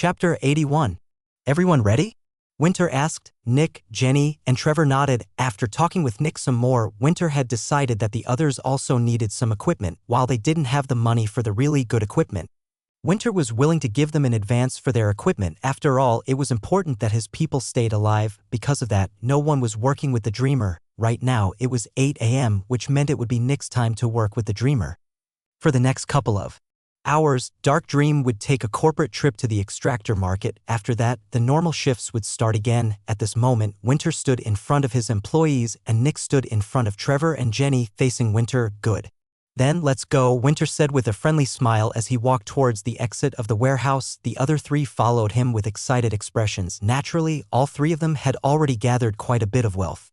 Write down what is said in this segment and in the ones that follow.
Chapter 81. Everyone ready? Winter asked. Nick, Jenny, and Trevor nodded. After talking with Nick some more, Winter had decided that the others also needed some equipment, while they didn't have the money for the really good equipment. Winter was willing to give them in advance for their equipment. After all, it was important that his people stayed alive. Because of that, no one was working with the Dreamer. Right now, it was 8 a.m., which meant it would be Nick's time to work with the Dreamer. For the next couple of hours, Dark Dream would take a corporate trip to the extractor market. After that, the normal shifts would start again. At this moment, Winter stood in front of his employees and Nick stood in front of Trevor and Jenny, facing Winter. Good. Then let's go, Winter said with a friendly smile as he walked towards the exit of the warehouse. The other three followed him with excited expressions. Naturally, all three of them had already gathered quite a bit of wealth.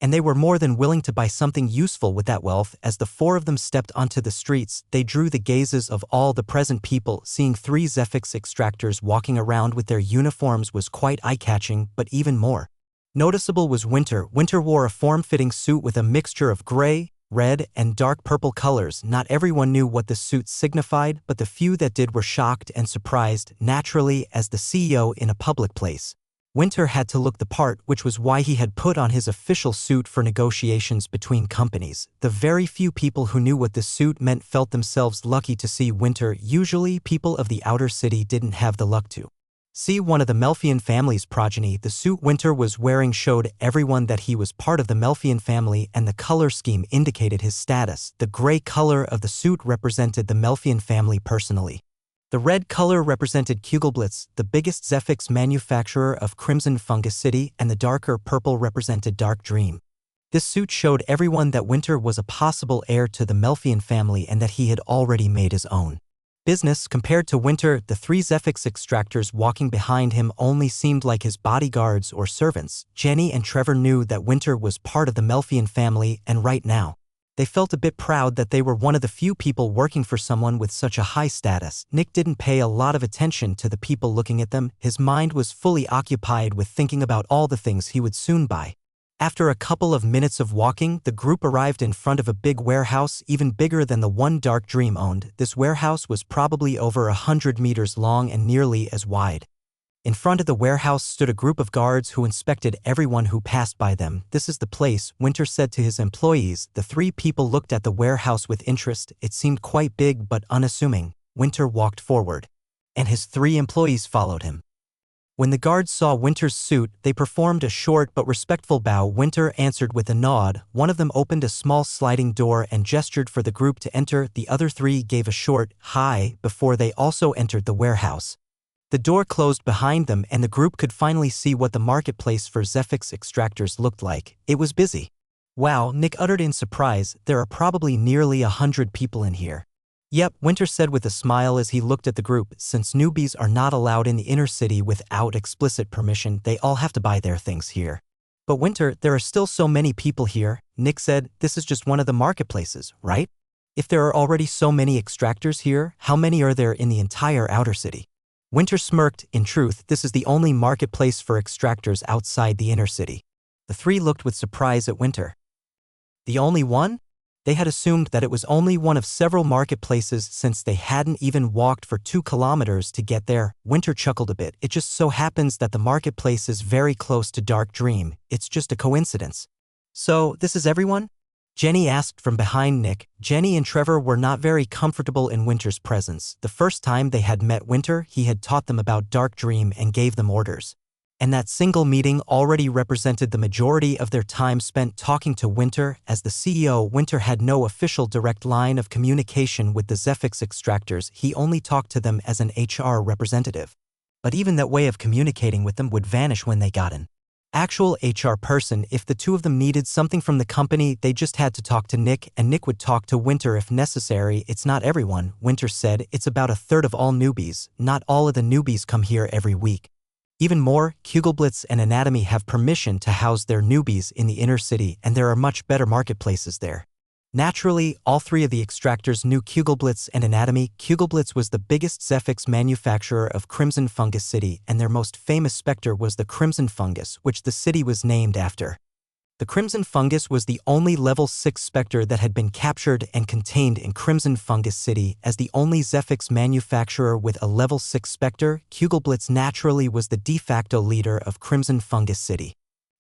And they were more than willing to buy something useful with that wealth. As the four of them stepped onto the streets, they drew the gazes of all the present people. Seeing three Zephyx extractors walking around with their uniforms was quite eye-catching, but even more noticeable was Winter. Winter wore a form-fitting suit with a mixture of gray, red, and dark purple colors. Not everyone knew what the suit signified, but the few that did were shocked and surprised. Naturally, as the CEO in a public place, Winter had to look the part, which was why he had put on his official suit for negotiations between companies. The very few people who knew what the suit meant felt themselves lucky to see Winter. Usually, people of the outer city didn't have the luck to see one of the Melfian family's progeny. The suit Winter was wearing showed everyone that he was part of the Melfian family, and the color scheme indicated his status. The gray color of the suit represented the Melfian family personally. The red color represented Kugelblitz, the biggest Zephyx manufacturer of Crimson Fungus City, and the darker purple represented Dark Dream. This suit showed everyone that Winter was a possible heir to the Melfian family and that he had already made his own business. Compared to Winter, the three Zephyx extractors walking behind him only seemed like his bodyguards or servants. Jenny and Trevor knew that Winter was part of the Melfian family, and right now, they felt a bit proud that they were one of the few people working for someone with such a high status. Nick didn't pay a lot of attention to the people looking at them. His mind was fully occupied with thinking about all the things he would soon buy. After a couple of minutes of walking, the group arrived in front of a big warehouse, even bigger than the one Dark Dream owned. This warehouse was probably over 100 meters long and nearly as wide. In front of the warehouse stood a group of guards who inspected everyone who passed by them. This is the place, Winter said to his employees. The three people looked at the warehouse with interest. It seemed quite big but unassuming. Winter walked forward, and his three employees followed him. When the guards saw Winter's suit, they performed a short but respectful bow. Winter answered with a nod. One of them opened a small sliding door and gestured for the group to enter. The other three gave a short hi before they also entered the warehouse. The door closed behind them and the group could finally see what the marketplace for Zephyx extractors looked like. It was busy. Wow, Nick uttered in surprise. There are probably nearly 100 people in here. Yep, Winter said with a smile as he looked at the group. Since newbies are not allowed in the inner city without explicit permission, they all have to buy their things here. But Winter, there are still so many people here. Nick said, this is just one of the marketplaces, right? If there are already so many extractors here, how many are there in the entire outer city? Winter smirked. In truth, this is the only marketplace for extractors outside the inner city. The three looked with surprise at Winter. The only one? They had assumed that it was only one of several marketplaces since they hadn't even walked for 2 kilometers to get there. Winter chuckled a bit. It just so happens that the marketplace is very close to Dark Dream. It's just a coincidence. So, this is everyone? Jenny asked from behind Nick. Jenny and Trevor were not very comfortable in Winter's presence. The first time they had met Winter, he had taught them about Dark Dream and gave them orders. And that single meeting already represented the majority of their time spent talking to Winter. As the CEO, Winter had no official direct line of communication with the Zephyx extractors. He only talked to them as an HR representative. But even that way of communicating with them would vanish when they got an actual HR person. If the two of them needed something from the company, they just had to talk to Nick, and Nick would talk to Winter if necessary. It's not everyone, Winter said. It's about a third of all newbies. Not all of the newbies come here every week. Even more, Kugelblitz and Anatomy have permission to house their newbies in the inner city, and there are much better marketplaces there. Naturally, all three of the extractors knew Kugelblitz and Anatomy. Kugelblitz was the biggest Zephyx manufacturer of Crimson Fungus City, and their most famous specter was the Crimson Fungus, which the city was named after. The Crimson Fungus was the only level 6 Spectre that had been captured and contained in Crimson Fungus City. As the only Zephyx manufacturer with a level 6 Spectre, Kugelblitz naturally was the de facto leader of Crimson Fungus City.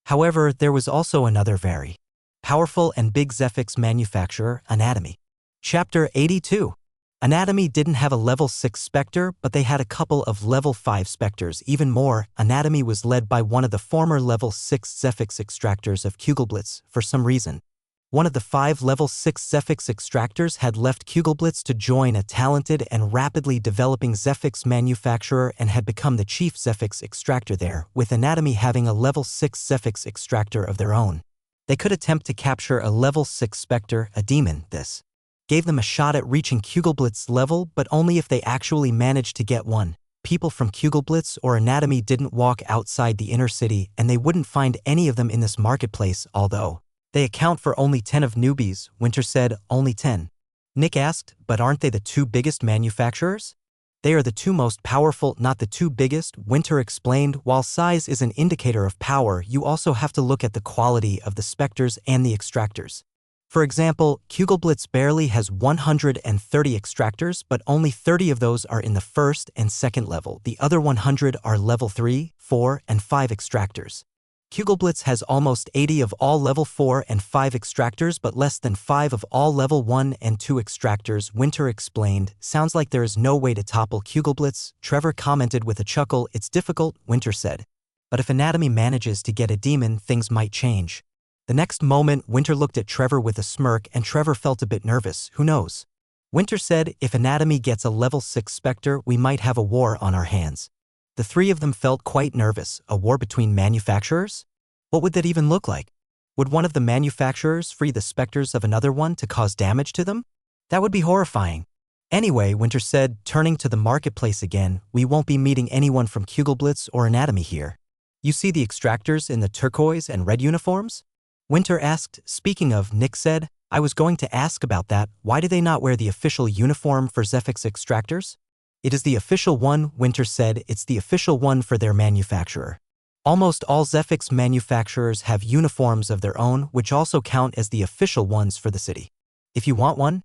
However, there was also another very powerful and big Zephyx manufacturer, Anatomy. Chapter 82. Anatomy didn't have a level 6 Spectre, but they had a couple of level 5 Spectres. Even more, Anatomy was led by one of the former level 6 Zephyx extractors of Kugelblitz for some reason. One of the 5 level 6 Zephyx extractors had left Kugelblitz to join a talented and rapidly developing Zephyx manufacturer and had become the chief Zephyx extractor there, with Anatomy having a level 6 Zephyx extractor of their own. They could attempt to capture a level 6 Spectre, a demon. This gave them a shot at reaching Kugelblitz's level, but only if they actually managed to get one. People from Kugelblitz or Anatomy didn't walk outside the inner city, and they wouldn't find any of them in this marketplace, although they account for only 10 of newbies. Winter said, only 10. Nick asked, but aren't they the 2 biggest manufacturers? They are the 2 most powerful, not the 2 biggest, Winter explained. While size is an indicator of power, you also have to look at the quality of the Spectres and the extractors. For example, Kugelblitz barely has 130 extractors, but only 30 of those are in the first and second level. The other 100 are level 3, 4, and 5 extractors. Kugelblitz has almost 80 of all level 4 and 5 extractors, but less than 5 of all level 1 and 2 extractors, Winter explained. Sounds like there is no way to topple Kugelblitz, Trevor commented with a chuckle. It's difficult, Winter said. But if Anatomy manages to get a demon, things might change. The next moment, Winter looked at Trevor with a smirk, and Trevor felt a bit nervous. Who knows? Winter said, if Anatomy gets a level 6 Spectre, we might have a war on our hands. The 3 of them felt quite nervous. A war between manufacturers? What would that even look like? Would one of the manufacturers free the Spectres of another one to cause damage to them? That would be horrifying. Anyway, Winter said, turning to the marketplace again, we won't be meeting anyone from Kugelblitz or Anatomy here. You see the extractors in the turquoise and red uniforms? Winter asked. Speaking of, Nick said, I was going to ask about that. Why do they not wear the official uniform for Zephyx extractors? It is the official one, Winter said. It's the official one for their manufacturer. Almost all Zephyx manufacturers have uniforms of their own, which also count as the official ones for the city. If you want one,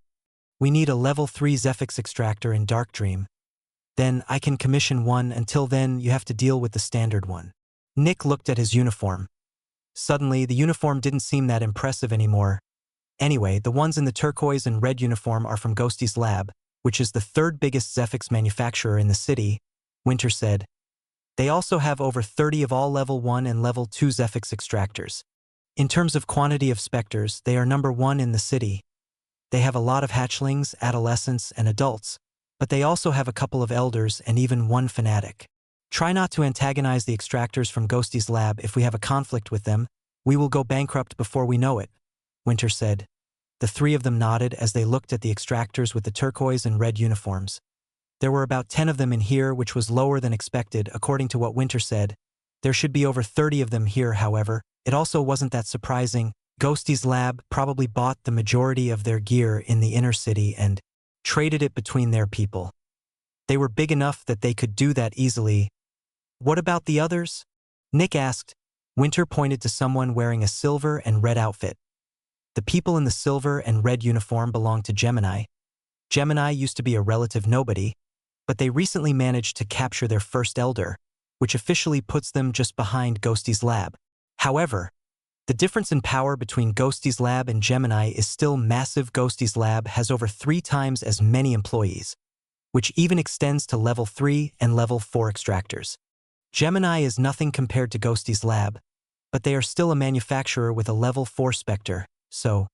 we need a level 3 Zephyx extractor in Dark Dream. Then I can commission one. Until then, you have to deal with the standard one. Nick looked at his uniform. Suddenly, the uniform didn't seem that impressive anymore. Anyway, the ones in the turquoise and red uniform are from Ghosty's lab, which is the 3rd biggest Zephyx manufacturer in the city, Winter said. They also have over 30 of all level 1 and level 2 Zephyx extractors. In terms of quantity of Spectres, they are number 1 in the city. They have a lot of hatchlings, adolescents, and adults, but they also have a couple of elders and even one fanatic. Try not to antagonize the extractors from Ghosty's lab. If we have a conflict with them, we will go bankrupt before we know it, Winter said. The 3 of them nodded as they looked at the extractors with the turquoise and red uniforms. There were about 10 of them in here, which was lower than expected, according to what Winter said. There should be over 30 of them here, however. It also wasn't that surprising. Ghosty's lab probably bought the majority of their gear in the inner city and traded it between their people. They were big enough that they could do that easily. What about the others? Nick asked. Winter pointed to someone wearing a silver and red outfit. The people in the silver and red uniform belonged to Gemini. Gemini used to be a relative nobody, but they recently managed to capture their first elder, which officially puts them just behind Ghosty's lab. However, the difference in power between Ghosty's lab and Gemini is still massive. Ghosty's lab has over 3 times as many employees, which even extends to level 3 and level 4 extractors. Gemini is nothing compared to Ghosty's lab, but they are still a manufacturer with a level 4 Spectre, so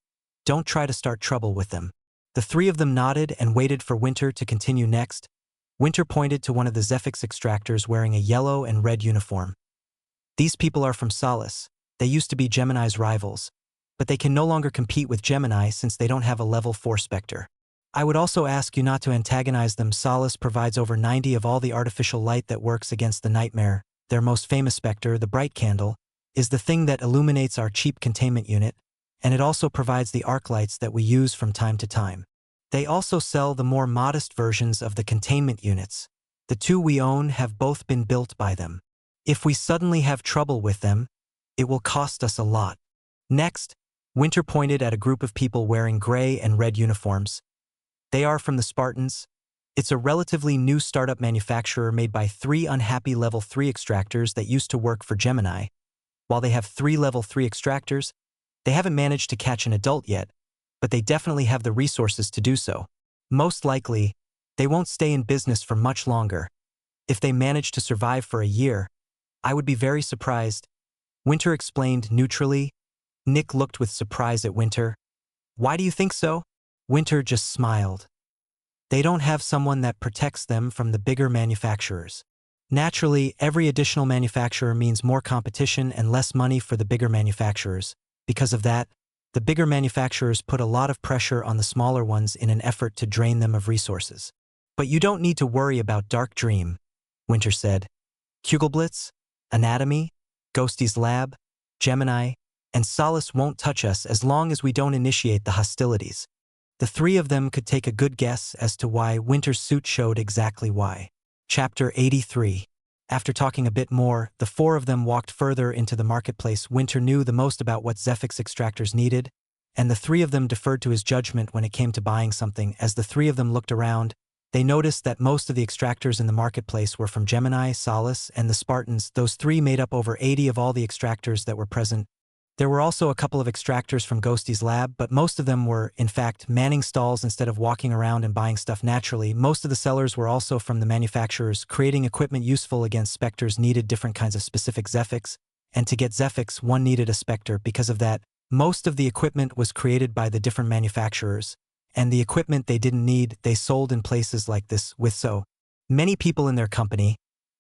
don't try to start trouble with them. The 3 of them nodded and waited for Winter to continue next. Winter pointed to one of the Zephyx extractors wearing a yellow and red uniform. These people are from Solace. They used to be Gemini's rivals, but they can no longer compete with Gemini since they don't have a level 4 Spectre. I would also ask you not to antagonize them. Solace provides over 90 of all the artificial light that works against the nightmare. Their most famous Spectre, the Bright Candle, is the thing that illuminates our cheap containment unit, and it also provides the arc lights that we use from time to time. They also sell the more modest versions of the containment units. The 2 we own have both been built by them. If we suddenly have trouble with them, it will cost us a lot. Next, Winter pointed at a group of people wearing gray and red uniforms. They are from the Spartans. It's a relatively new startup manufacturer made by 3 unhappy level 3 extractors that used to work for Gemini. While they have 3 level 3 extractors, they haven't managed to catch an adult yet, but they definitely have the resources to do so. Most likely, they won't stay in business for much longer. If they manage to survive for a year, I would be very surprised. Winter explained neutrally. Nick looked with surprise at Winter. Why do you think so? Winter just smiled. They don't have someone that protects them from the bigger manufacturers. Naturally, every additional manufacturer means more competition and less money for the bigger manufacturers. Because of that, the bigger manufacturers put a lot of pressure on the smaller ones in an effort to drain them of resources. But you don't need to worry about Dark Dream, Winter said. Kugelblitz, Anatomy, Ghosty's Lab, Gemini, and Solace won't touch us as long as we don't initiate the hostilities. The 3 of them could take a good guess as to why. Winter's suit showed exactly why. Chapter 83. After talking a bit more, the 4 of them walked further into the marketplace. Winter knew the most about what Zephix extractors needed, and the 3 of them deferred to his judgment when it came to buying something. As the 3 of them looked around, they noticed that most of the extractors in the marketplace were from Gemini, Solace, and the Spartans. Those 3 made up over 80 of all the extractors that were present. There were also a couple of extractors from Ghosty's Lab, but most of them were, in fact, manning stalls instead of walking around and buying stuff naturally. Most of the sellers were also from the manufacturers. Creating equipment useful against specters needed different kinds of specific Zephix, and to get Zephix, one needed a specter. Because of that, most of the equipment was created by the different manufacturers, and the equipment they didn't need, they sold in places like this. With so many people in their company,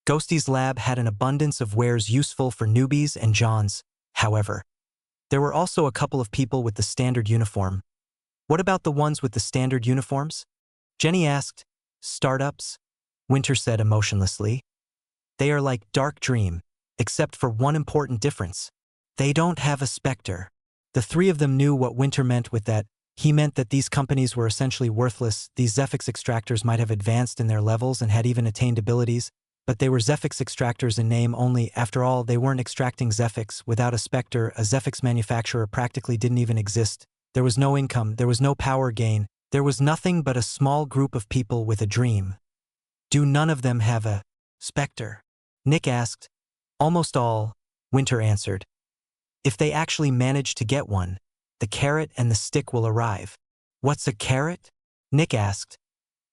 Ghosty's Lab had an abundance of wares useful for newbies and Johns. However, there were also a couple of people with the standard uniform. What about the ones with the standard uniforms? Jenny asked. Startups? Winter said emotionlessly. They are like Dark Dream, except for one important difference. They don't have a specter. The 3 of them knew what Winter meant with that. He meant that these companies were essentially worthless. These Zephix extractors might have advanced in their levels and had even attained abilities, but they were Zephix extractors in name only. After all, they weren't extracting Zephix. Without a specter, a Zephix manufacturer practically didn't even exist. There was no income, there was no power gain, there was nothing but a small group of people with a dream. Do none of them have a specter? Nick asked. Almost all, Winter answered. If they actually manage to get one, the carrot and the stick will arrive. What's a carrot? Nick asked.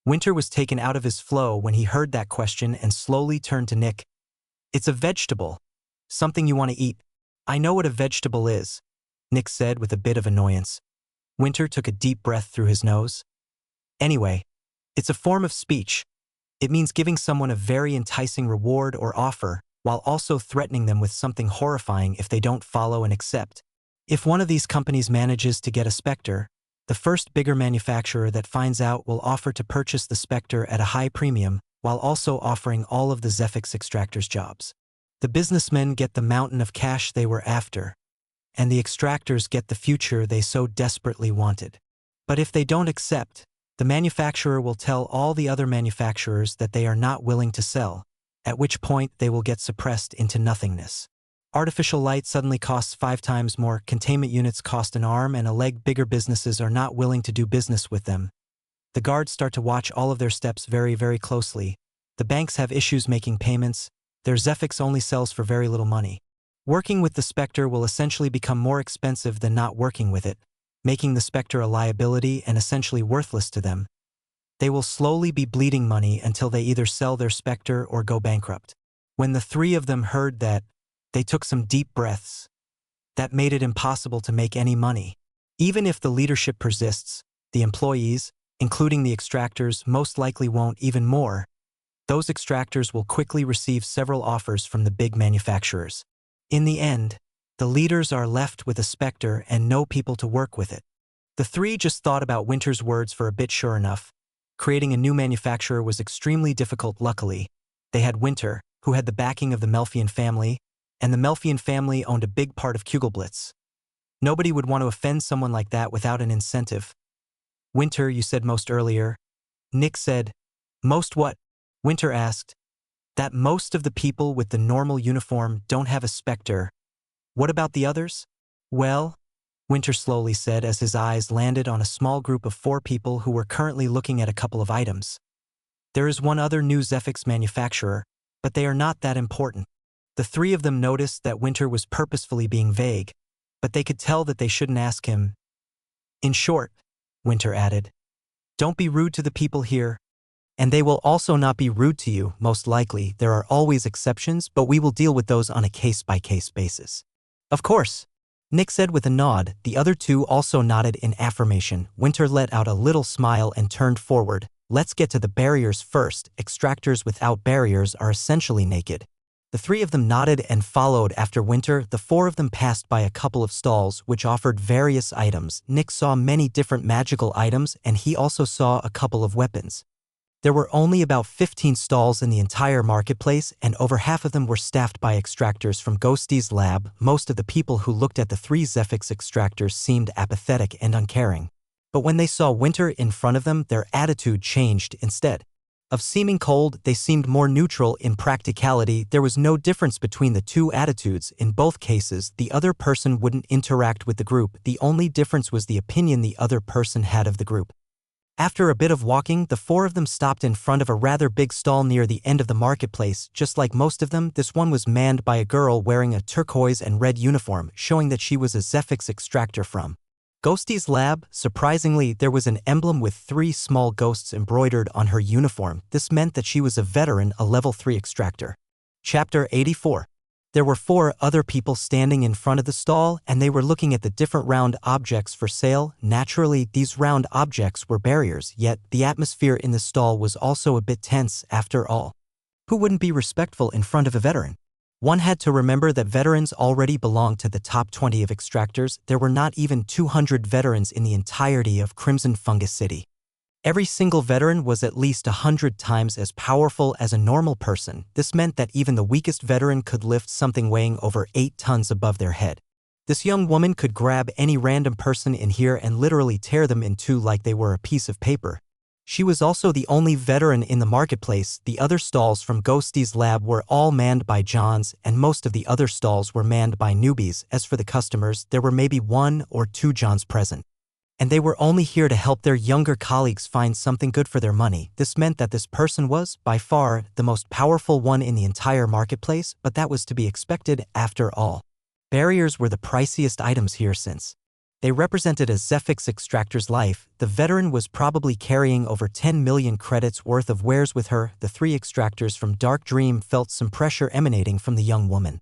Winter was taken out of his flow when he heard that question and slowly turned to Nick. It's a vegetable. Something you want to eat. I know what a vegetable is, Nick said with a bit of annoyance. Winter took a deep breath through his nose. Anyway, it's a form of speech. It means giving someone a very enticing reward or offer, while also threatening them with something horrifying if they don't follow and accept. If one of these companies manages to get a specter, the first bigger manufacturer that finds out will offer to purchase the specter at a high premium, while also offering all of the Zephix extractors' jobs. The businessmen get the mountain of cash they were after, and the extractors get the future they so desperately wanted. But if they don't accept, the manufacturer will tell all the other manufacturers that they are not willing to sell, at which point they will get suppressed into nothingness. Artificial light suddenly costs 5 times more, containment units cost an arm and a leg. Bigger businesses are not willing to do business with them. The guards start to watch all of their steps very, very closely. The banks have issues making payments. Their Zephix only sells for very little money. Working with the specter will essentially become more expensive than not working with it, making the specter a liability and essentially worthless to them. They will slowly be bleeding money until they either sell their specter or go bankrupt. When the 3 of them heard that, they took some deep breaths. That made it impossible to make any money. Even if the leadership persists, the employees, including the extractors, most likely won't. Even more, those extractors will quickly receive several offers from the big manufacturers. In the end, the leaders are left with a specter and no people to work with it. The 3 just thought about Winter's words for a bit. Sure enough, creating a new manufacturer was extremely difficult. Luckily, they had Winter, who had the backing of the Melfian family, and the Melfian family owned a big part of Kugelblitz. Nobody would want to offend someone like that without an incentive. Winter, you said most earlier. Nick said, most what? Winter asked. That most of the people with the normal uniform don't have a specter. What about the others? Well, Winter slowly said as his eyes landed on a small group of 4 people who were currently looking at a couple of items. There is one other new Zephyx manufacturer, but they are not that important. The 3 of them noticed that Winter was purposefully being vague, but they could tell that they shouldn't ask him. In short, Winter added, don't be rude to the people here, and they will also not be rude to you, most likely. There are always exceptions, but we will deal with those on a case-by-case basis. Of course, Nick said with a nod. The other 2 also nodded in affirmation. Winter let out a little smile and turned forward. Let's get to the barriers first. Extractors without barriers are essentially naked. The 3 of them nodded and followed after Winter. The 4 of them passed by a couple of stalls which offered various items. Nick saw many different magical items, and he also saw a couple of weapons. There were only about 15 stalls in the entire marketplace, and over half of them were staffed by extractors from Ghosty's lab. Most of the people who looked at the 3 Zephyx extractors seemed apathetic and uncaring. But when they saw Winter in front of them, their attitude changed. Instead of seeming cold, they seemed more neutral. In practicality, there was no difference between the 2 attitudes. In both cases, the other person wouldn't interact with the group. The only difference was the opinion the other person had of the group. After a bit of walking, the 4 of them stopped in front of a rather big stall near the end of the marketplace. Just like most of them, this one was manned by a girl wearing a turquoise and red uniform, showing that she was a Zephyx extractor from Ghosty's lab. Surprisingly, there was an emblem with 3 small ghosts embroidered on her uniform. This meant that she was a veteran, a level 3 extractor. Chapter 84. There were 4 other people standing in front of the stall, and they were looking at the different round objects for sale. Naturally, these round objects were barriers, yet the atmosphere in the stall was also a bit tense. After all, who wouldn't be respectful in front of a veteran? One had to remember that veterans already belonged to the top 20 of extractors. There were not even 200 veterans in the entirety of Crimson Fungus City. Every single veteran was at least 100 times as powerful as a normal person. This meant that even the weakest veteran could lift something weighing over 8 tons above their head. This young woman could grab any random person in here and literally tear them in 2 like they were a piece of paper. She was also the only veteran in the marketplace. The other stalls from Ghosty's lab were all manned by Johns, and most of the other stalls were manned by newbies. As for the customers, there were maybe 1 or 2 Johns present, and they were only here to help their younger colleagues find something good for their money. This meant that this person was, by far, the most powerful one in the entire marketplace, but that was to be expected after all. Barriers were the priciest items here since they represented a Zephyx extractor's life. The veteran was probably carrying over 10 million credits worth of wares with her. The 3 extractors from Dark Dream felt some pressure emanating from the young woman.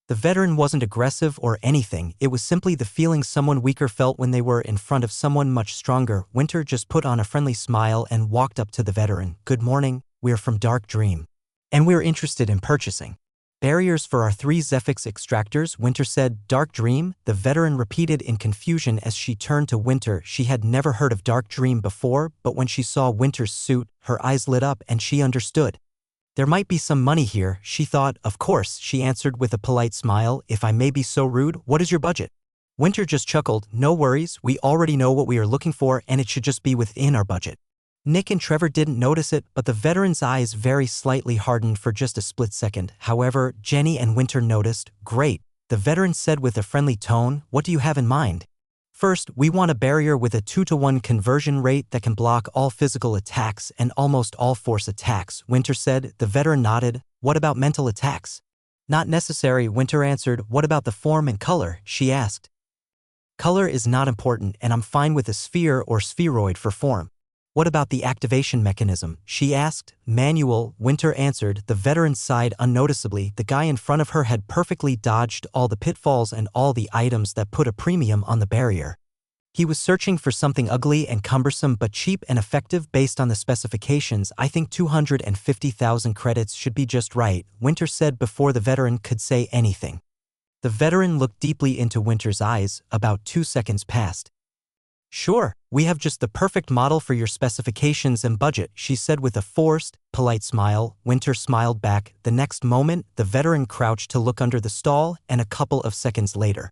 The veteran wasn't aggressive or anything, it was simply the feeling someone weaker felt when they were in front of someone much stronger. Winter just put on a friendly smile and walked up to the veteran. Good morning, we're from Dark Dream, and we're interested in purchasing barriers for our 3 Zephyx extractors. Winter said. Dark Dream? The veteran repeated in confusion as she turned to Winter. She had never heard of Dark Dream before, but when she saw Winter's suit, her eyes lit up and she understood. There might be some money here, she thought. Of course, she answered with a polite smile. If I may be so rude, what is your budget? Winter just chuckled. No worries, we already know what we are looking for and it should just be within our budget. Nick and Trevor didn't notice it, but the veteran's eyes very slightly hardened for just a split second. However, Jenny and Winter noticed. Great, the veteran said with a friendly tone. What do you have in mind? First, we want a barrier with a 2-to-1 conversion rate that can block all physical attacks and almost all force attacks, Winter said. The veteran nodded. What about mental attacks? Not necessary, Winter answered. What about the form and color? She asked. Color is not important, and I'm fine with a sphere or spheroid for form. What about the activation mechanism? She asked. Manual, Winter answered. The veteran sighed unnoticeably. The guy in front of her had perfectly dodged all the pitfalls and all the items that put a premium on the barrier. He was searching for something ugly and cumbersome but cheap and effective based on the specifications. I think 250,000 credits should be just right, Winter said before the veteran could say anything. The veteran looked deeply into Winter's eyes. About 2 seconds passed. Sure, we have just the perfect model for your specifications and budget, she said with a forced, polite smile. Winter smiled back. The next moment, the veteran crouched to look under the stall, and a couple of seconds later,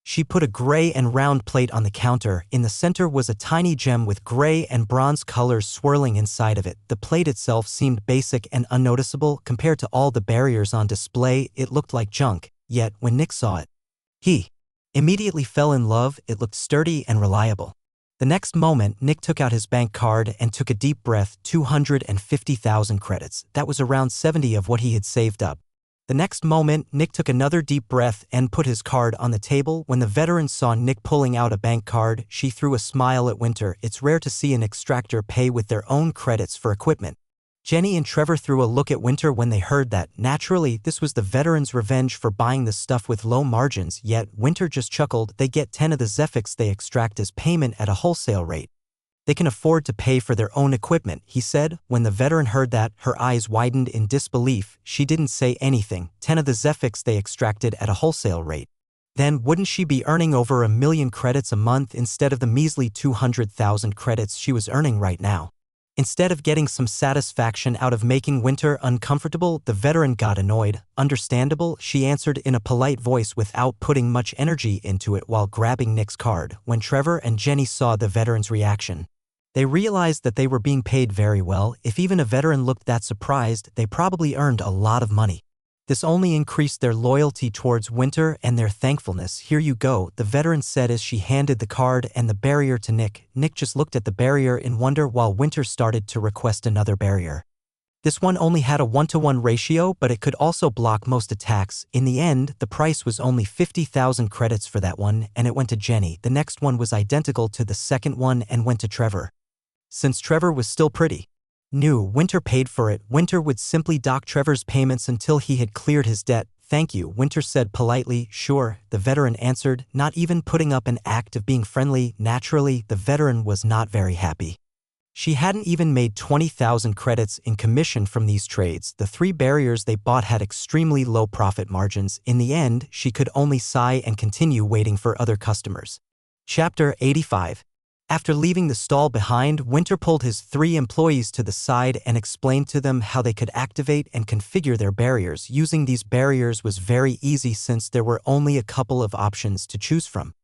she put a gray and round plate on the counter. In the center was a tiny gem with gray and bronze colors swirling inside of it. The plate itself seemed basic and unnoticeable compared to all the barriers on display. It looked like junk, yet when Nick saw it, he Immediately fell in love, it looked sturdy and reliable. The next moment, Nick took out his bank card and took a deep breath. 250,000 credits. That was around 70 of what he had saved up. The next moment, Nick took another deep breath and put his card on the table. When the veteran saw Nick pulling out a bank card, she threw a smile at Winter. It's rare to see an extractor pay with their own credits for equipment. Jenny and Trevor threw a look at Winter when they heard that. Naturally, this was the veteran's revenge for buying the stuff with low margins, yet Winter just chuckled. They get 10 of the Zephyx they extract as payment at a wholesale rate. They can afford to pay for their own equipment, he said. When the veteran heard that, her eyes widened in disbelief. She didn't say anything. 10 of the Zephyx they extracted at a wholesale rate. Then wouldn't she be earning over 1 million credits a month instead of the measly 200,000 credits she was earning right now? Instead of getting some satisfaction out of making Winter uncomfortable, the veteran got annoyed. Understandable, she answered in a polite voice without putting much energy into it while grabbing Nick's card. When Trevor and Jenny saw the veteran's reaction, they realized that they were being paid very well. If even a veteran looked that surprised, they probably earned a lot of money. This only increased their loyalty towards Winter and their thankfulness. Here you go, the veteran said as she handed the card and the barrier to Nick. Nick just looked at the barrier in wonder while Winter started to request another barrier. This one only had a 1-to-1 ratio, but it could also block most attacks. In the end, the price was only 50,000 credits for that one, and it went to Jenny. The next one was identical to the second one and went to Trevor. Since Trevor was still pretty new, Winter paid for it. Winter would simply dock Trevor's payments until he had cleared his debt. Thank you, Winter said politely. Sure, the veteran answered, not even putting up an act of being friendly. Naturally, the veteran was not very happy. She hadn't even made 20,000 credits in commission from these trades. The 3 barriers they bought had extremely low profit margins. In the end, she could only sigh and continue waiting for other customers. Chapter 85. After leaving the stall behind, Winter pulled his 3 employees to the side and explained to them how they could activate and configure their barriers. Using these barriers was very easy since there were only a couple of options to choose from.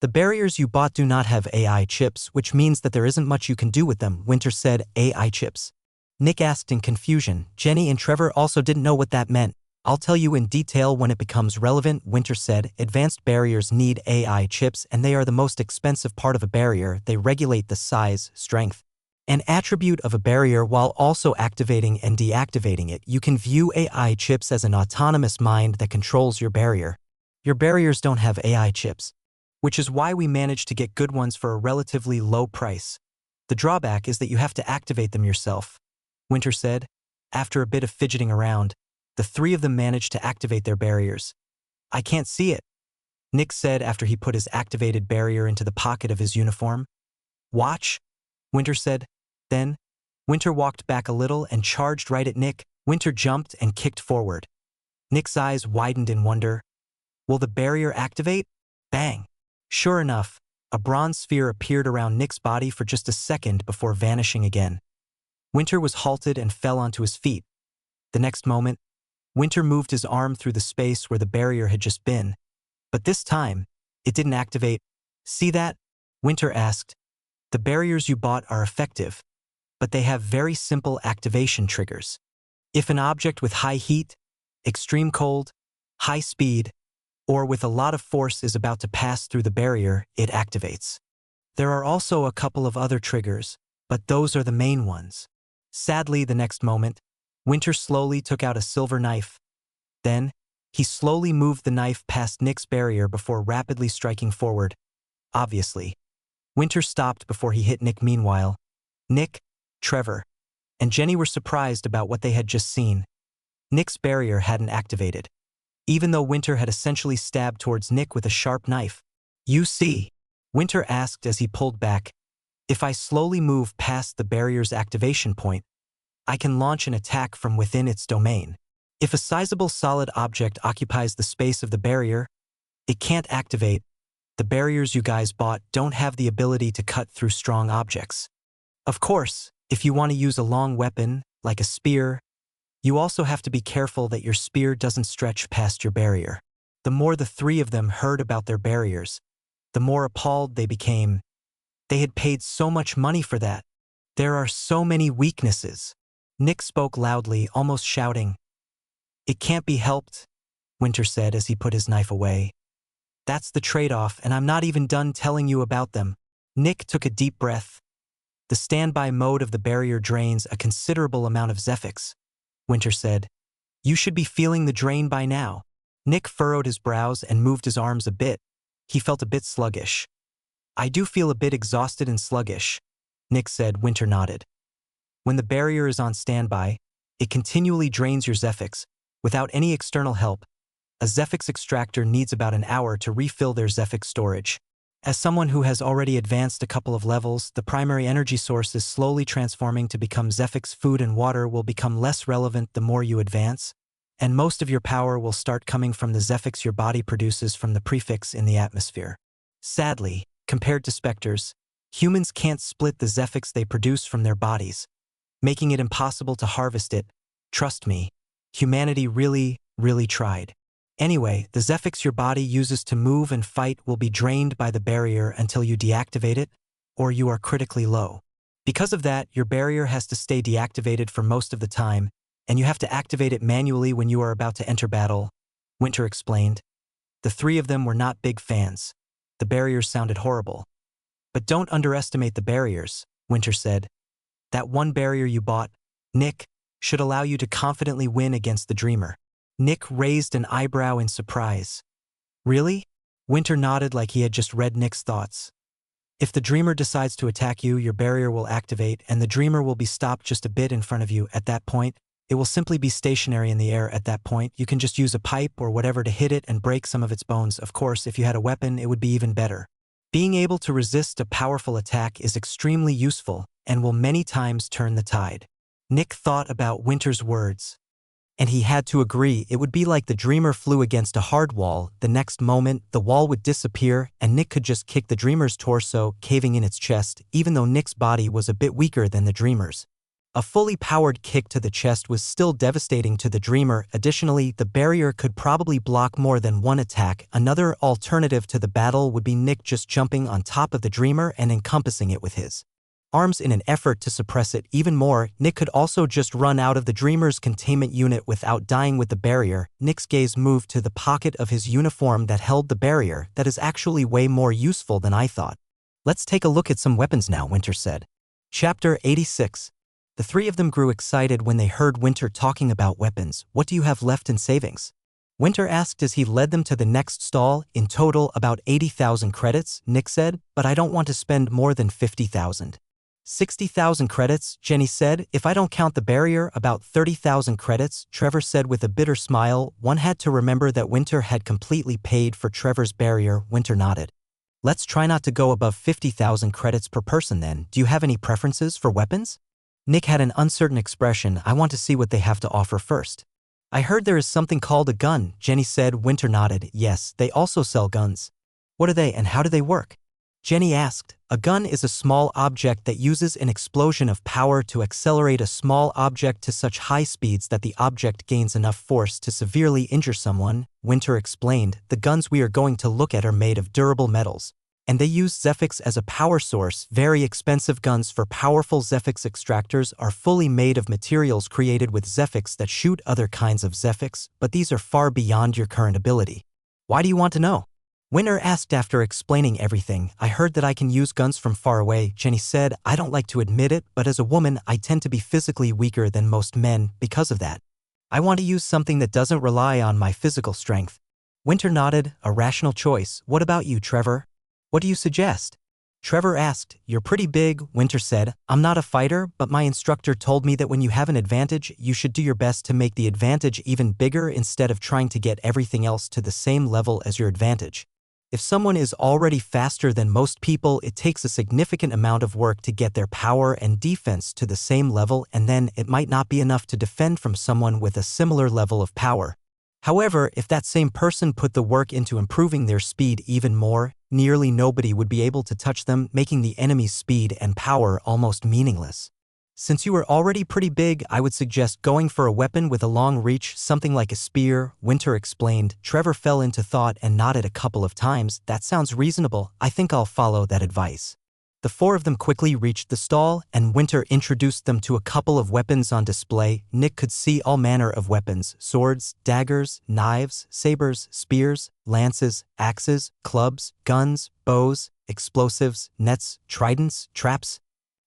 The barriers you bought do not have AI chips, which means that there isn't much you can do with them, Winter said. AI chips? Nick asked in confusion. Jenny and Trevor also didn't know what that meant. I'll tell you in detail when it becomes relevant, Winter said. Advanced barriers need AI chips, and they are the most expensive part of a barrier. They regulate the size, strength, and attribute of a barrier while also activating and deactivating it. You can view AI chips as an autonomous mind that controls your barrier. Your barriers don't have AI chips, which is why we managed to get good ones for a relatively low price. The drawback is that you have to activate them yourself, Winter said. After a bit of fidgeting around, the 3 of them managed to activate their barriers. I can't see it, Nick said after he put his activated barrier into the pocket of his uniform. Watch, Winter said. Then, Winter walked back a little and charged right at Nick. Winter jumped and kicked forward. Nick's eyes widened in wonder. Will the barrier activate? Bang! Sure enough, a bronze sphere appeared around Nick's body for just a second before vanishing again. Winter was halted and fell onto his feet. The next moment, Winter moved his arm through the space where the barrier had just been, but this time, it didn't activate. See that? Winter asked. The barriers you bought are effective, but they have very simple activation triggers. If an object with high heat, extreme cold, high speed, or with a lot of force is about to pass through the barrier, it activates. There are also a couple of other triggers, but those are the main ones. Sadly, the next moment, Winter slowly took out a silver knife. Then, he slowly moved the knife past Nick's barrier before rapidly striking forward. Obviously, Winter stopped before he hit Nick. Meanwhile, Nick, Trevor, and Jenny were surprised about what they had just seen. Nick's barrier hadn't activated, even though Winter had essentially stabbed towards Nick with a sharp knife. You see, Winter asked as he pulled back, if I slowly move past the barrier's activation point, I can launch an attack from within its domain. If a sizable solid object occupies the space of the barrier, it can't activate. The barriers you guys bought don't have the ability to cut through strong objects. Of course, if you want to use a long weapon, like a spear, you also have to be careful that your spear doesn't stretch past your barrier. The more the 3 of them heard about their barriers, the more appalled they became. They had paid so much money for that. There are so many weaknesses. Nick spoke loudly, almost shouting. It can't be helped, Winter said as he put his knife away. That's the trade-off, and I'm not even done telling you about them. Nick took a deep breath. The standby mode of the barrier drains a considerable amount of Zephyx, Winter said. You should be feeling the drain by now. Nick furrowed his brows and moved his arms a bit. He felt a bit sluggish. I do feel a bit exhausted and sluggish, Nick said. Winter nodded. When the barrier is on standby, it continually drains your Zephyx. Without any external help, a Zephyx extractor needs about an hour to refill their Zephyx storage. As someone who has already advanced a couple of levels, the primary energy source is slowly transforming to become Zephyx. Food and water will become less relevant the more you advance, and most of your power will start coming from the Zephyx your body produces from the prefix in the atmosphere. Sadly, compared to specters, humans can't split the Zephyx they produce from their bodies, making it impossible to harvest it. Trust me, humanity really tried. Anyway, the Zephyx your body uses to move and fight will be drained by the barrier until you deactivate it, or you are critically low. Because of that, your barrier has to stay deactivated for most of the time, and you have to activate it manually when you are about to enter battle, Winter explained. The three of them were not big fans. The barriers sounded horrible. But don't underestimate the barriers, Winter said. That one barrier you bought, Nick, should allow you to confidently win against the Dreamer. Nick raised an eyebrow in surprise. Really? Winter nodded like he had just read Nick's thoughts. If the Dreamer decides to attack you, your barrier will activate and the Dreamer will be stopped just a bit in front of you. At that point, it will simply be stationary in the air. At that point, you can just use a pipe or whatever to hit it and break some of its bones. Of course, if you had a weapon, it would be even better. Being able to resist a powerful attack is extremely useful and will many times turn the tide. Nick thought about Winter's words. And he had to agree. It would be like the Dreamer flew against a hard wall. The next moment, the wall would disappear and Nick could just kick the Dreamer's torso, caving in its chest, even though Nick's body was a bit weaker than the Dreamer's. A fully powered kick to the chest was still devastating to the Dreamer. Additionally, the barrier could probably block more than one attack. Another alternative to the battle would be Nick just jumping on top of the Dreamer and encompassing it with his arms in an effort to suppress it even more. Nick could also just run out of the Dreamer's containment unit without dying with the barrier. Nick's gaze moved to the pocket of his uniform that held the barrier. That is actually way more useful than I thought. Let's take a look at some weapons now, Winter said. Chapter 86. The three of them grew excited when they heard Winter talking about weapons. What do you have left in savings? Winter asked as he led them to the next stall. In total, about 80,000 credits, Nick said, but I don't want to spend more than 50,000. 60,000 credits, Jenny said. If I don't count the barrier, about 30,000 credits, Trevor said with a bitter smile. One had to remember that Winter had completely paid for Trevor's barrier. Winter nodded. Let's try not to go above 50,000 credits per person then. Do you have any preferences for weapons? Nick had an uncertain expression. I want to see what they have to offer first. I heard there is something called a gun, Jenny said. Winter nodded. Yes, they also sell guns. What are they and how do they work? Jenny asked. A gun is a small object that uses an explosion of power to accelerate a small object to such high speeds that the object gains enough force to severely injure someone, Winter explained. The guns we are going to look at are made of durable metals, and they use Zephyx as a power source. Very expensive guns for powerful Zephyx extractors are fully made of materials created with Zephyx that shoot other kinds of Zephyx, but these are far beyond your current ability. Why do you want to know? Winter asked after explaining everything. I heard that I can use guns from far away, Jenny said. I don't like to admit it, but as a woman, I tend to be physically weaker than most men because of that. I want to use something that doesn't rely on my physical strength. Winter nodded. A rational choice. What about you, Trevor? What do you suggest? Trevor asked. You're pretty big, Winter said. I'm not a fighter, but my instructor told me that when you have an advantage, you should do your best to make the advantage even bigger instead of trying to get everything else to the same level as your advantage. If someone is already faster than most people, it takes a significant amount of work to get their power and defense to the same level, and then it might not be enough to defend from someone with a similar level of power. However, if that same person put the work into improving their speed even more, nearly nobody would be able to touch them, making the enemy's speed and power almost meaningless. Since you are already pretty big, I would suggest going for a weapon with a long reach, something like a spear, Winter explained. Trevor fell into thought and nodded a couple of times. That sounds reasonable. I think I'll follow that advice. The four of them quickly reached the stall, and Winter introduced them to a couple of weapons on display. Nick could see all manner of weapons: swords, daggers, knives, sabers, spears, lances, axes, clubs, guns, bows, explosives, nets, tridents, traps,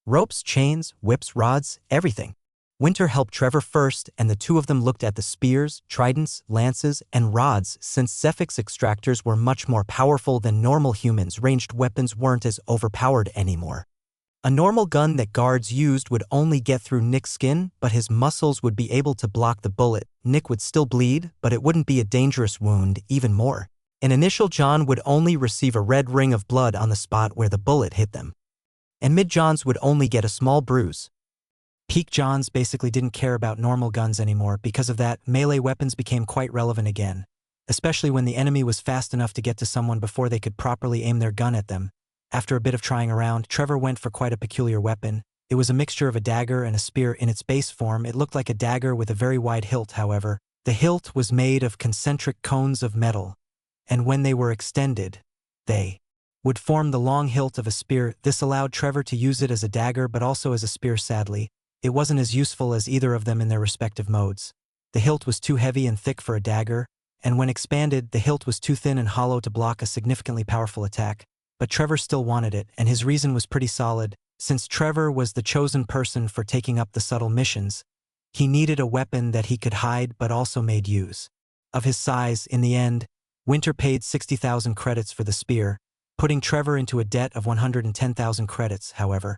ropes, chains, whips, rods, everything. Winter helped Trevor first, and the two of them looked at the spears, tridents, lances, and rods. Since Zephix extractors were much more powerful than normal humans, ranged weapons weren't as overpowered anymore. A normal gun that guards used would only get through Nick's skin, but his muscles would be able to block the bullet. Nick would still bleed, but it wouldn't be a dangerous wound. Even more, in initial, John would only receive a red ring of blood on the spot where the bullet hit them, and mid-Johns would only get a small bruise. Peak Johns basically didn't care about normal guns anymore. Because of that, melee weapons became quite relevant again, especially when the enemy was fast enough to get to someone before they could properly aim their gun at them. After a bit of trying around, Trevor went for quite a peculiar weapon. It was a mixture of a dagger and a spear. In its base form, it looked like a dagger with a very wide hilt. However, the hilt was made of concentric cones of metal, and when they were extended, they would form the long hilt of a spear. This allowed Trevor to use it as a dagger but also as a spear. Sadly, it wasn't as useful as either of them in their respective modes. The hilt was too heavy and thick for a dagger, and when expanded, the hilt was too thin and hollow to block a significantly powerful attack. But Trevor still wanted it, and his reason was pretty solid. Since Trevor was the chosen person for taking up the subtle missions, he needed a weapon that he could hide but also made use of his size. In the end, Winter paid 60,000 credits for the spear, putting Trevor into a debt of 110,000 credits. However,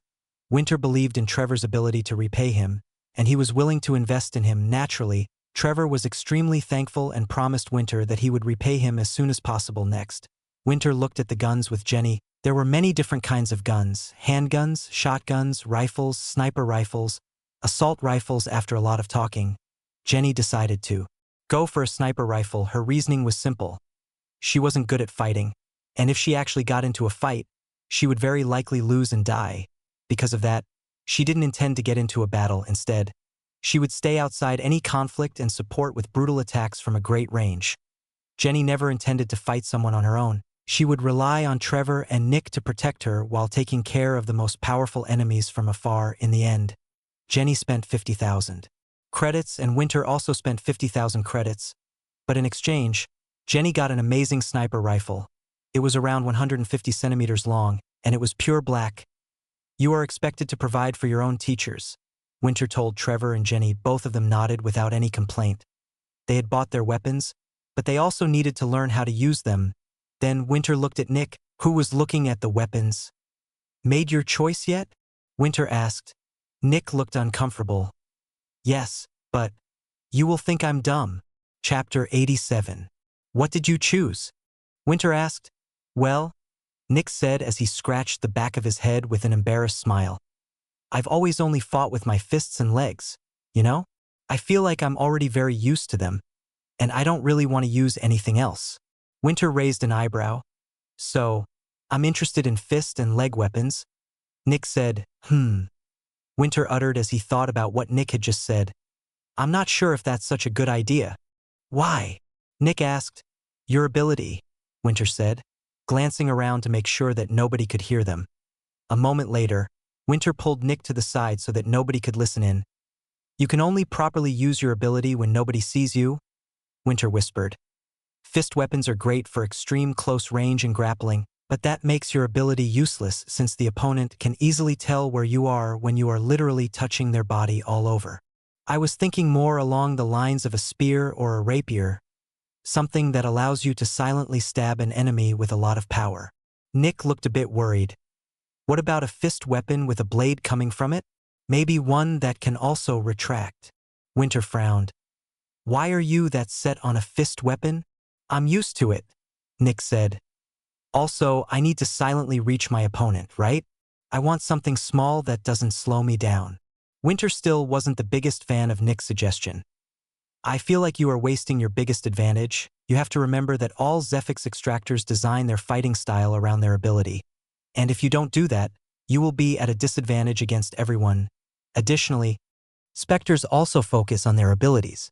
Winter believed in Trevor's ability to repay him, and he was willing to invest in him. Naturally, Trevor was extremely thankful and promised Winter that he would repay him as soon as possible. Next, Winter looked at the guns with Jenny. There were many different kinds of guns: handguns, shotguns, rifles, sniper rifles, assault rifles. After a lot of talking, Jenny decided to go for a sniper rifle. Her reasoning was simple. She wasn't good at fighting, and if she actually got into a fight, she would very likely lose and die. Because of that, she didn't intend to get into a battle. Instead, she would stay outside any conflict and support with brutal attacks from a great range. Jenny never intended to fight someone on her own. She would rely on Trevor and Nick to protect her while taking care of the most powerful enemies from afar. In the end, Jenny spent 50,000 credits, and Winter also spent 50,000 credits. But in exchange, Jenny got an amazing sniper rifle. It was around 150 centimeters long, and it was pure black. "You are expected to provide for your own teachers," Winter told Trevor and Jenny. Both of them nodded without any complaint. They had bought their weapons, but they also needed to learn how to use them. Then Winter looked at Nick, who was looking at the weapons. "Made your choice yet?" Winter asked. Nick looked uncomfortable. "Yes, but you will think I'm dumb." Chapter 87. "What did you choose?" Winter asked. "Well," Nick said as he scratched the back of his head with an embarrassed smile, "I've always only fought with my fists and legs, you know? I feel like I'm already very used to them, and I don't really want to use anything else." Winter raised an eyebrow. "So, I'm interested in fist and leg weapons." Nick said, Winter uttered as he thought about what Nick had just said. "I'm not sure if that's such a good idea." "Why?" Nick asked. "Your ability," Winter said, glancing around to make sure that nobody could hear them. A moment later, Winter pulled Nick to the side so that nobody could listen in. "You can only properly use your ability when nobody sees you," Winter whispered. "Fist weapons are great for extreme close range and grappling, but that makes your ability useless since the opponent can easily tell where you are when you are literally touching their body all over. I was thinking more along the lines of a spear or a rapier, something that allows you to silently stab an enemy with a lot of power." Nick looked a bit worried. "What about a fist weapon with a blade coming from it? Maybe one that can also retract?" Winter frowned. "Why are you that set on a fist weapon?" "I'm used to it," Nick said. "Also, I need to silently reach my opponent, right? I want something small that doesn't slow me down." Winter still wasn't the biggest fan of Nick's suggestion. "I feel like you are wasting your biggest advantage. You have to remember that all Zephix extractors design their fighting style around their ability. And if you don't do that, you will be at a disadvantage against everyone. Additionally, Spectres also focus on their abilities.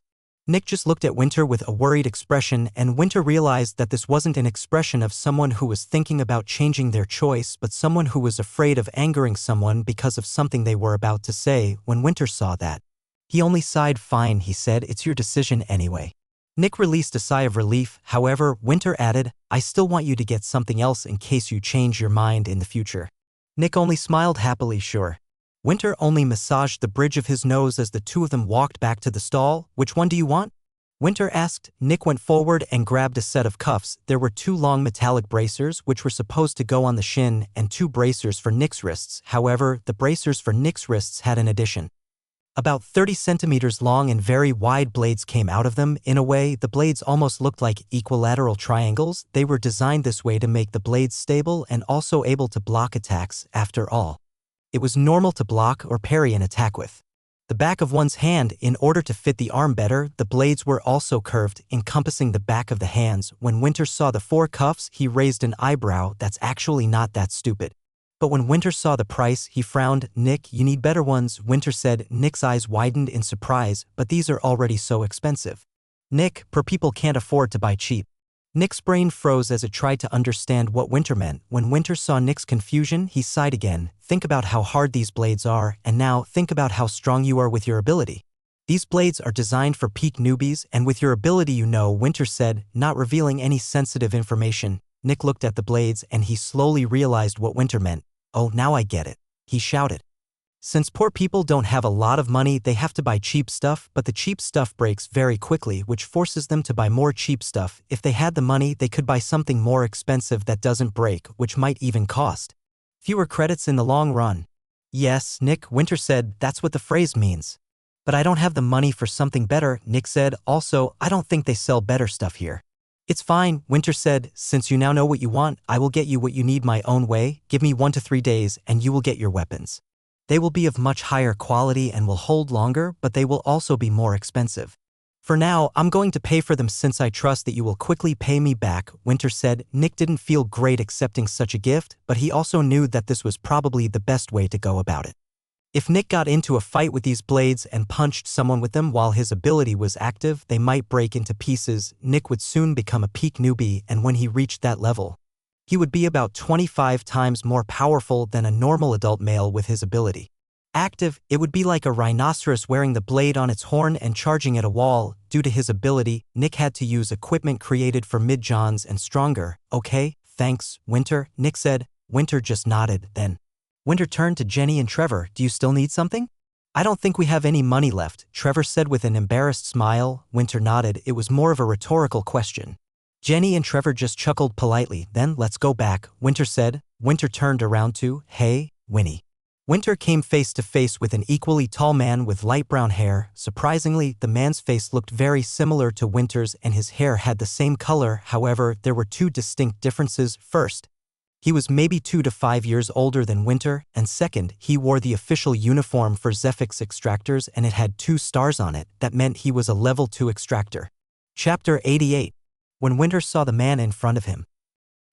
Nick just looked at Winter with a worried expression, and Winter realized that this wasn't an expression of someone who was thinking about changing their choice, but someone who was afraid of angering someone because of something they were about to say. When Winter saw that, he only sighed. Fine, he said, it's your decision anyway. Nick released a sigh of relief. However, Winter added, I still want you to get something else in case you change your mind in the future. Nick only smiled happily. Sure. Winter only massaged the bridge of his nose as the two of them walked back to the stall. Which one do you want? Winter asked. Nick went forward and grabbed a set of cuffs. There were 2 long metallic bracers which were supposed to go on the shin and 2 bracers for Nick's wrists. However, the bracers for Nick's wrists had an addition. About 30 centimeters long and very wide blades came out of them. In a way, the blades almost looked like equilateral triangles. They were designed this way to make the blades stable and also able to block attacks. After all, it was normal to block or parry an attack with the back of one's hand in order to fit the arm better. The blades were also curved, encompassing the back of the hands. When Winter saw the 4 cuffs, he raised an eyebrow. That's actually not that stupid. But when Winter saw the price, he frowned. Nick, you need better ones, Winter said. Nick's eyes widened in surprise, but these are already so expensive. Nick, poor people can't afford to buy cheap. Nick's brain froze as it tried to understand what Winter meant. When Winter saw Nick's confusion, he sighed again. Think about how hard these blades are, and now think about how strong you are with your ability. These blades are designed for peak newbies, and with your ability you know, Winter said, not revealing any sensitive information. Nick looked at the blades and he slowly realized what Winter meant. Oh, now I get it, he shouted. Since poor people don't have a lot of money, they have to buy cheap stuff, but the cheap stuff breaks very quickly, which forces them to buy more cheap stuff. If they had the money, they could buy something more expensive that doesn't break, which might even cost fewer credits in the long run. Yes, Nick, Winter said, that's what the phrase means. But I don't have the money for something better, Nick said. Also, I don't think they sell better stuff here. It's fine, Winter said. Since you now know what you want, I will get you what you need my own way. Give me 1 to 3 days and you will get your weapons. They will be of much higher quality and will hold longer, but they will also be more expensive. For now, I'm going to pay for them since I trust that you will quickly pay me back, Winter said. Nick didn't feel great accepting such a gift, but he also knew that this was probably the best way to go about it. If Nick got into a fight with these blades and punched someone with them while his ability was active, they might break into pieces. Nick would soon become a peak newbie, and when he reached that level, he would be about 25 times more powerful than a normal adult male with his ability. Active, it would be like a rhinoceros wearing the blade on its horn and charging at a wall. Due to his ability, Nick had to use equipment created for mid-johns and stronger. Okay, thanks, Winter, Nick said. Winter just nodded. Then Winter turned to Jenny and Trevor. Do you still need something? I don't think we have any money left, Trevor said with an embarrassed smile. Winter nodded. It was more of a rhetorical question. Jenny and Trevor just chuckled politely. Then let's go back, Winter said. Winter turned around to, hey, Winnie. Winter came face to face with an equally tall man with light brown hair. Surprisingly, the man's face looked very similar to Winter's and his hair had the same color. However, there were 2 distinct differences. First, he was maybe 2 to 5 years older than Winter, and second, he wore the official uniform for Zephix extractors and it had 2 stars on it. That meant he was a level 2 extractor. Chapter 88. When Winter saw the man in front of him,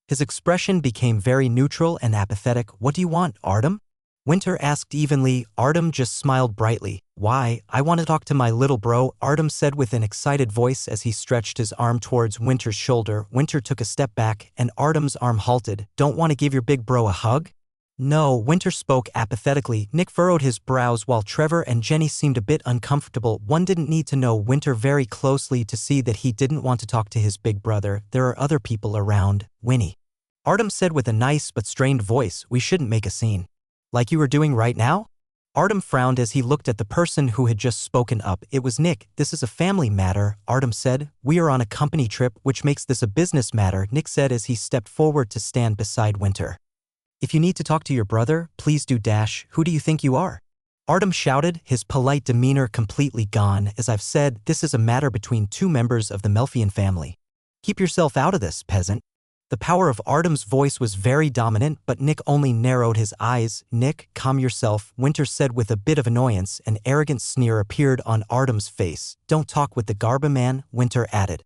his expression became very neutral and apathetic. What do you want, Artem? Winter asked evenly. Artem just smiled brightly. Why, I want to talk to my little bro, Artem said with an excited voice as he stretched his arm towards Winter's shoulder. Winter took a step back and Artem's arm halted. Don't want to give your big bro a hug? No, Winter spoke apathetically. Nick furrowed his brows while Trevor and Jenny seemed a bit uncomfortable. One didn't need to know Winter very closely to see that he didn't want to talk to his big brother. There are other people around, Winnie. Artem said with a nice but strained voice. We shouldn't make a scene. Like you were doing right now? Artem frowned as he looked at the person who had just spoken up. It was Nick. This is a family matter, Artem said. We are on a company trip, which makes this a business matter, Nick said as he stepped forward to stand beside Winter. If you need to talk to your brother, please do dash. Who do you think you are? Artem shouted, his polite demeanor completely gone. As I've said, this is a matter between 2 members of the Melfian family. Keep yourself out of this, peasant. The power of Artem's voice was very dominant, but Nick only narrowed his eyes. Nick, calm yourself, Winter said with a bit of annoyance. An arrogant sneer appeared on Artem's face. Don't talk with the Garba man, Winter added.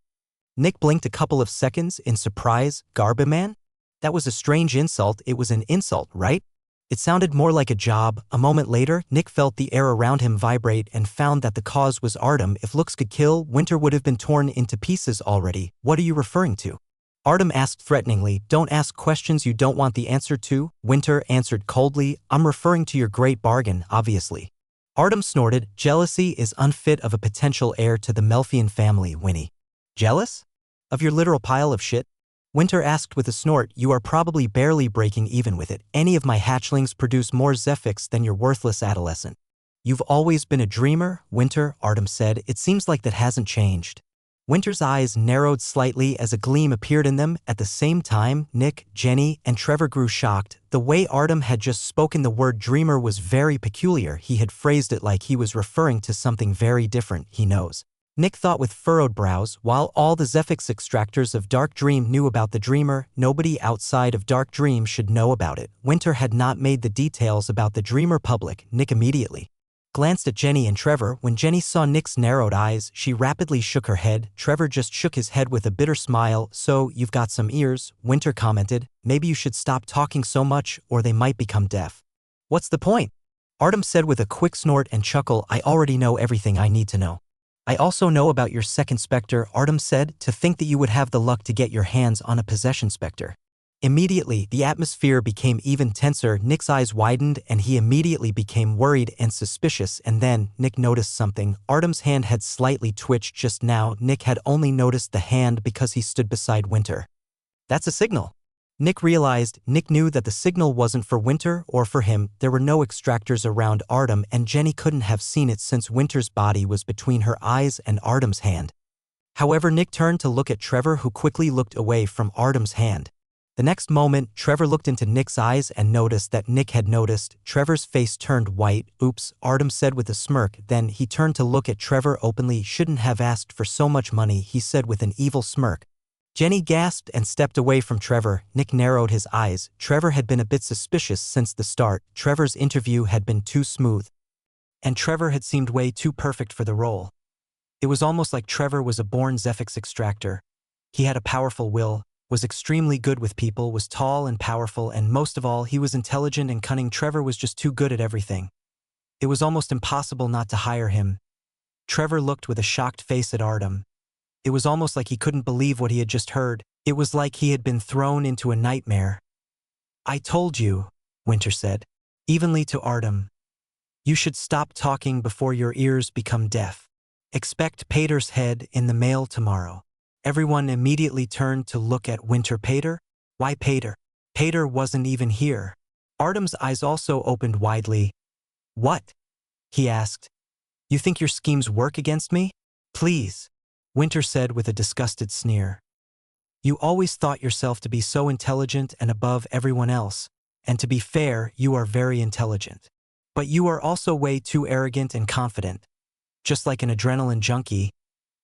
Nick blinked a couple of seconds in surprise. Garba man? That was a strange insult. It was an insult, right? It sounded more like a job. A moment later, Nick felt the air around him vibrate and found that the cause was Artem. If looks could kill, Winter would have been torn into pieces already. What are you referring to? Artem asked threateningly. Don't ask questions you don't want the answer to, Winter answered coldly. I'm referring to your great bargain, obviously. Artem snorted. Jealousy is unfit of a potential heir to the Melfian family, Winnie. Jealous? Of your literal pile of shit? Winter asked with a snort. You are probably barely breaking even with it. Any of my hatchlings produce more Zephyx than your worthless adolescent. You've always been a dreamer, Winter, Artem said. It seems like that hasn't changed. Winter's eyes narrowed slightly as a gleam appeared in them. At the same time, Nick, Jenny, and Trevor grew shocked. The way Artem had just spoken the word dreamer was very peculiar. He had phrased it like he was referring to something very different. He knows. Nick thought with furrowed brows. While all the Zephyx extractors of Dark Dream knew about the Dreamer, nobody outside of Dark Dream should know about it. Winter had not made the details about the Dreamer public. Nick immediately glanced at Jenny and Trevor. When Jenny saw Nick's narrowed eyes, she rapidly shook her head. Trevor just shook his head with a bitter smile. So, you've got some ears, Winter commented. Maybe you should stop talking so much, or they might become deaf. What's the point? Artem said with a quick snort and chuckle. I already know everything I need to know. I also know about your second Spectre, Artem said. To think that you would have the luck to get your hands on a possession Spectre. Immediately, the atmosphere became even tenser. Nick's eyes widened and he immediately became worried and suspicious. And then, Nick noticed something. Artem's hand had slightly twitched just now. Nick had only noticed the hand because he stood beside Winter. That's a signal. Nick realized. Nick knew that the signal wasn't for Winter or for him. There were no extractors around Artem and Jenny couldn't have seen it since Winter's body was between her eyes and Artem's hand. However, Nick turned to look at Trevor, who quickly looked away from Artem's hand. The next moment, Trevor looked into Nick's eyes and noticed that Nick had noticed. Trevor's face turned white. Oops, Artem said with a smirk. Then he turned to look at Trevor openly. Shouldn't have asked for so much money, he said with an evil smirk. Jenny gasped and stepped away from Trevor. Nick narrowed his eyes. Trevor had been a bit suspicious since the start. Trevor's interview had been too smooth. And Trevor had seemed way too perfect for the role. It was almost like Trevor was a born Zephyx extractor. He had a powerful will, was extremely good with people, was tall and powerful, and most of all, he was intelligent and cunning. Trevor was just too good at everything. It was almost impossible not to hire him. Trevor looked with a shocked face at Artem. It was almost like he couldn't believe what he had just heard. It was like he had been thrown into a nightmare. I told you, Winter said, evenly to Artem. You should stop talking before your ears become deaf. Expect Pater's head in the mail tomorrow. Everyone immediately turned to look at Winter. Pater? Why Pater? Pater wasn't even here. Artem's eyes also opened widely. What? He asked. You think your schemes work against me? Please, Winter said with a disgusted sneer. You always thought yourself to be so intelligent and above everyone else, and to be fair, you are very intelligent. But you are also way too arrogant and confident. Just like an adrenaline junkie,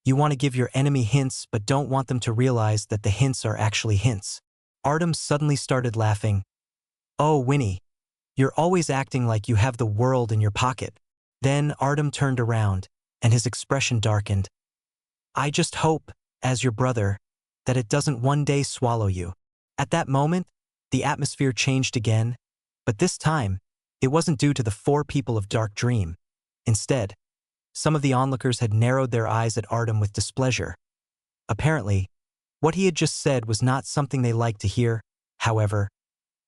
you want to give your enemy hints but don't want them to realize that the hints are actually hints. Artem suddenly started laughing. Oh, Winnie, you're always acting like you have the world in your pocket. Then Artem turned around, and his expression darkened. I just hope, as your brother, that it doesn't one day swallow you. At that moment, the atmosphere changed again, but this time, it wasn't due to the four people of Dark Dream. Instead, some of the onlookers had narrowed their eyes at Artem with displeasure. Apparently, what he had just said was not something they liked to hear. However,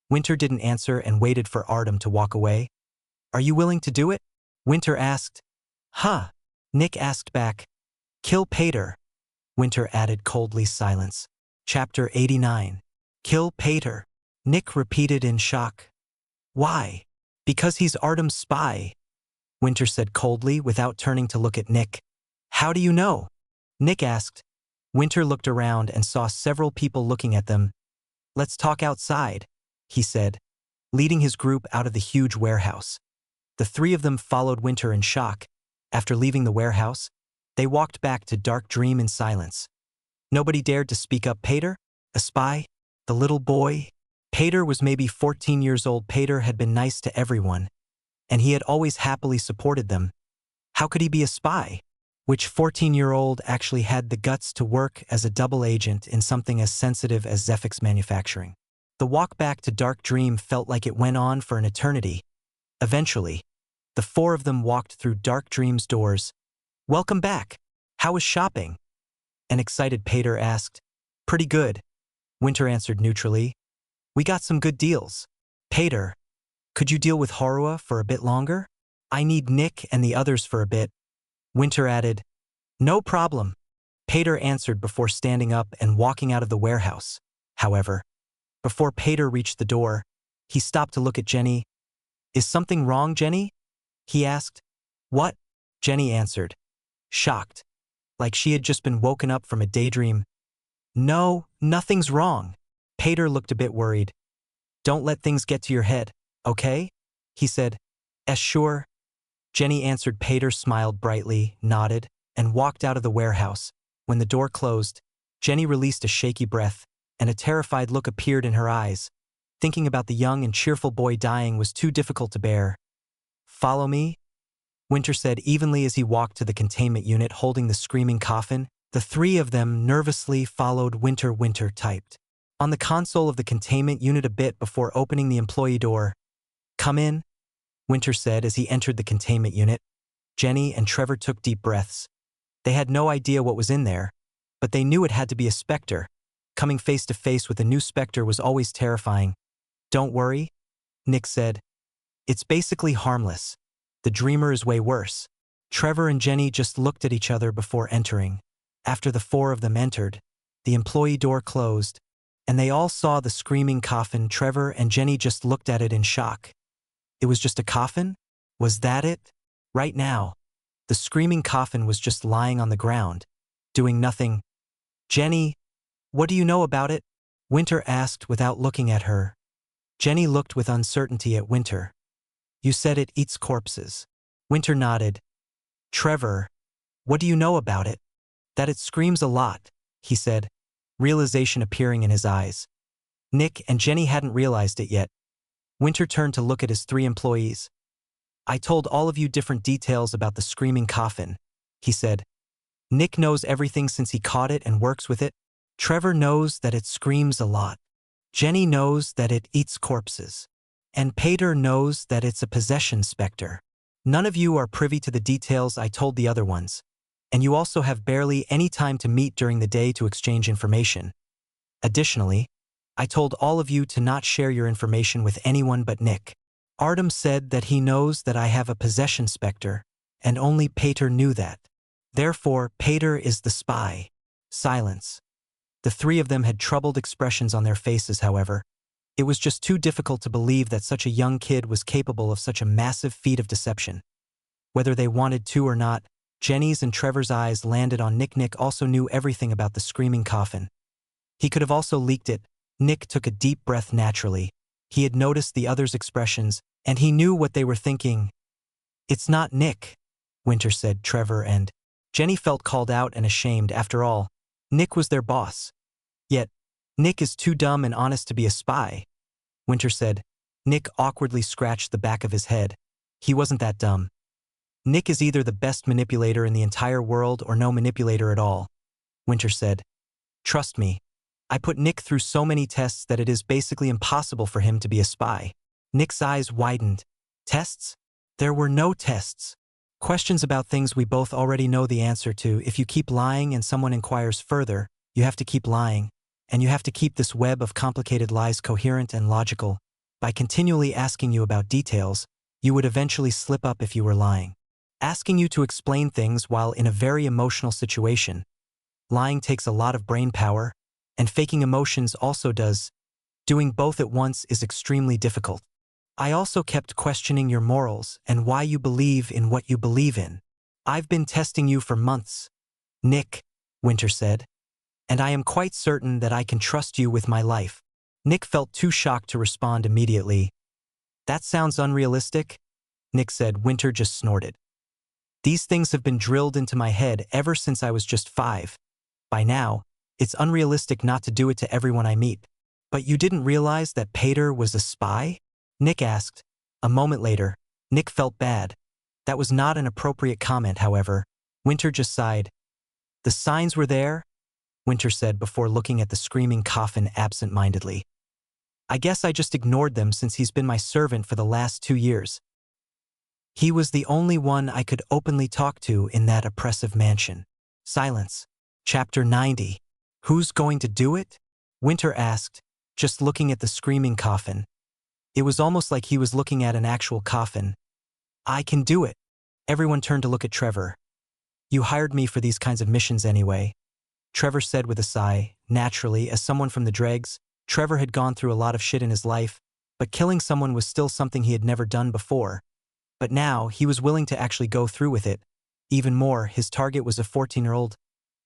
Winter didn't answer and waited for Artem to walk away. Are you willing to do it? Winter asked. Huh? Nick asked back. Kill Pater. Winter added coldly. Silence. Chapter 89. Kill Pater. Nick repeated in shock. Why? Because he's Artem's spy, Winter said coldly without turning to look at Nick. How do you know? Nick asked. Winter looked around and saw several people looking at them. Let's talk outside, he said, leading his group out of the huge warehouse. The three of them followed Winter in shock. After leaving the warehouse, they walked back to Dark Dream in silence. Nobody dared to speak up. Pater? A spy? The little boy? Pater was maybe 14 years old. Pater had been nice to everyone, and he had always happily supported them. How could he be a spy? Which 14-year-old actually had the guts to work as a double agent in something as sensitive as Zephyx manufacturing? The walk back to Dark Dream felt like it went on for an eternity. Eventually, the four of them walked through Dark Dream's doors. "Welcome back. How was shopping?" an excited Pater asked. "Pretty good," Winter answered neutrally. "We got some good deals." "Pater, could you deal with Harua for a bit longer? I need Nick and the others for a bit," Winter added. "No problem," Pater answered before standing up and walking out of the warehouse. However, before Pater reached the door, he stopped to look at Jenny. "Is something wrong, Jenny?" he asked. "What?" Jenny answered, shocked, like she had just been woken up from a daydream. "No, nothing's wrong." Pater looked a bit worried. "Don't let things get to your head, okay?" he said. Sure." Jenny answered. Pater smiled brightly, nodded, and walked out of the warehouse. When the door closed, Jenny released a shaky breath, and a terrified look appeared in her eyes. Thinking about the young and cheerful boy dying was too difficult to bear. "Follow me," Winter said evenly as he walked to the containment unit holding the screaming coffin. The three of them nervously followed. Winter typed on the console of the containment unit a bit before opening the employee door. "Come in," Winter said as he entered the containment unit. Jenny and Trevor took deep breaths. They had no idea what was in there, but they knew it had to be a specter. Coming face to face with a new specter was always terrifying. "Don't worry," Nick said. "It's basically harmless. The dreamer is way worse." Trevor and Jenny just looked at each other before entering. After the four of them entered, the employee door closed, and they all saw the screaming coffin. Trevor and Jenny just looked at it in shock. It was just a coffin? Was that it? Right now, the screaming coffin was just lying on the ground, doing nothing. "Jenny, what do you know about it?" Winter asked without looking at her. Jenny looked with uncertainty at Winter. "You said it eats corpses." Winter nodded. "Trevor, what do you know about it?" "That it screams a lot," he said, realization appearing in his eyes. Nick and Jenny hadn't realized it yet. Winter turned to look at his three employees. "I told all of you different details about the screaming coffin," he said. "Nick knows everything since he caught it and works with it. Trevor knows that it screams a lot. Jenny knows that it eats corpses. And Pater knows that it's a possession specter. None of you are privy to the details I told the other ones, and you also have barely any time to meet during the day to exchange information. Additionally, I told all of you to not share your information with anyone but Nick. Artem said that he knows that I have a possession specter, and only Pater knew that. Therefore, Pater is the spy." Silence. The three of them had troubled expressions on their faces, however. It was just too difficult to believe that such a young kid was capable of such a massive feat of deception. Whether they wanted to or not, Jenny's and Trevor's eyes landed on Nick. Nick also knew everything about the screaming coffin. He could have also leaked it. Nick took a deep breath naturally. He had noticed the others' expressions, and he knew what they were thinking. "It's not Nick," Winter said. Trevor and Jenny felt called out and ashamed. After all, Nick was their boss. Yet, Nick is too dumb and honest to be a spy, Winter said. Nick awkwardly scratched the back of his head. He wasn't that dumb. Nick is either the best manipulator in the entire world or no manipulator at all, Winter said. Trust me, I put Nick through so many tests that it is basically impossible for him to be a spy. Nick's eyes widened. Tests? There were no tests. Questions about things we both already know the answer to. If you keep lying and someone inquires further, you have to keep lying. And you have to keep this web of complicated lies coherent and logical. By continually asking you about details, you would eventually slip up if you were lying. Asking you to explain things while in a very emotional situation. Lying takes a lot of brain power, and faking emotions also does. Doing both at once is extremely difficult. I also kept questioning your morals and why you believe in what you believe in. I've been testing you for months, Nick, Winter said, and I am quite certain that I can trust you with my life. Nick felt too shocked to respond immediately. That sounds unrealistic, Nick said. Winter just snorted. These things have been drilled into my head ever since I was just 5. By now, it's unrealistic not to do it to everyone I meet. But you didn't realize that Pater was a spy? Nick asked. A moment later, Nick felt bad. That was not an appropriate comment, however. Winter just sighed. The signs were there, Winter said before looking at the screaming coffin absent-mindedly. I guess I just ignored them since he's been my servant for the last 2 years. He was the only one I could openly talk to in that oppressive mansion. Silence. Chapter 90. Who's going to do it? Winter asked, just looking at the screaming coffin. It was almost like he was looking at an actual coffin. I can do it. Everyone turned to look at Trevor. You hired me for these kinds of missions anyway, Trevor said with a sigh. Naturally, as someone from the dregs, Trevor had gone through a lot of shit in his life, but killing someone was still something he had never done before. But now, he was willing to actually go through with it. Even more, his target was a 14-year-old.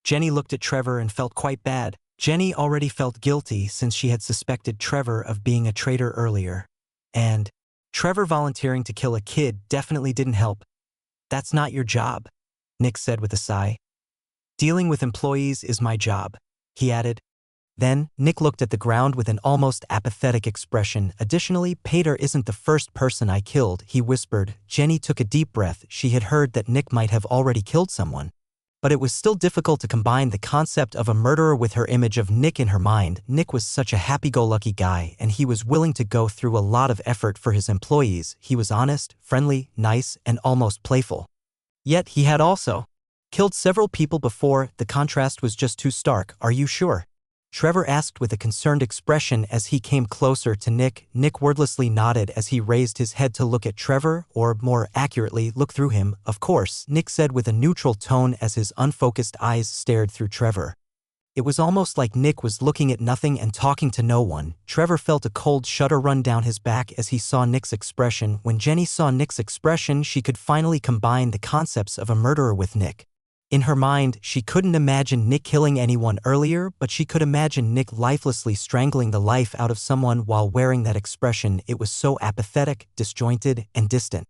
Jenny looked at Trevor and felt quite bad. Jenny already felt guilty since she had suspected Trevor of being a traitor earlier. And Trevor volunteering to kill a kid definitely didn't help. That's not your job, Nick said with a sigh. Dealing with employees is my job, he added. Then, Nick looked at the ground with an almost apathetic expression. Additionally, Pater isn't the first person I killed, he whispered. Jenny took a deep breath. She had heard that Nick might have already killed someone. But it was still difficult to combine the concept of a murderer with her image of Nick in her mind. Nick was such a happy-go-lucky guy, and he was willing to go through a lot of effort for his employees. He was honest, friendly, nice, and almost playful. Yet he had also killed several people before. The contrast was just too stark. Are you sure? Trevor asked with a concerned expression as he came closer to Nick. Nick wordlessly nodded as he raised his head to look at Trevor, or more accurately, look through him. Of course, Nick said with a neutral tone as his unfocused eyes stared through Trevor. It was almost like Nick was looking at nothing and talking to no one. Trevor felt a cold shudder run down his back as he saw Nick's expression. When Jenny saw Nick's expression, she could finally combine the concepts of a murderer with Nick. In her mind, she couldn't imagine Nick killing anyone earlier, but she could imagine Nick lifelessly strangling the life out of someone while wearing that expression. It was so apathetic, disjointed, and distant.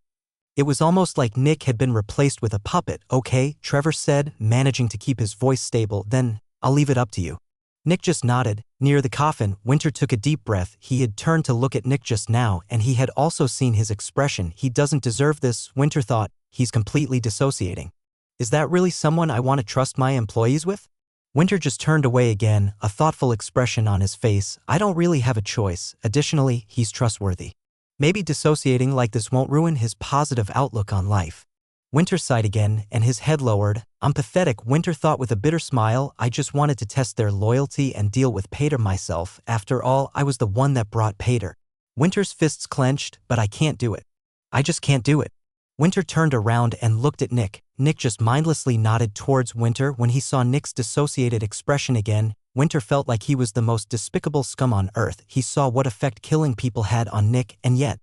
It was almost like Nick had been replaced with a puppet. Okay, Trevor said, managing to keep his voice stable. Then, I'll leave it up to you. Nick just nodded. Near the coffin, Winter took a deep breath. He had turned to look at Nick just now, and he had also seen his expression. He doesn't deserve this, Winter thought. He's completely dissociating. Is that really someone I want to trust my employees with? Winter just turned away again, a thoughtful expression on his face. I don't really have a choice. Additionally, he's trustworthy. Maybe dissociating like this won't ruin his positive outlook on life. Winter sighed again, and his head lowered. I'm pathetic, Winter thought with a bitter smile. I just wanted to test their loyalty and deal with Pater myself. After all, I was the one that brought Pater. Winter's fists clenched, but I can't do it. I just can't do it. Winter turned around and looked at Nick. Nick just mindlessly nodded towards Winter. When he saw Nick's dissociated expression again, Winter felt like he was the most despicable scum on earth. He saw what effect killing people had on Nick, and yet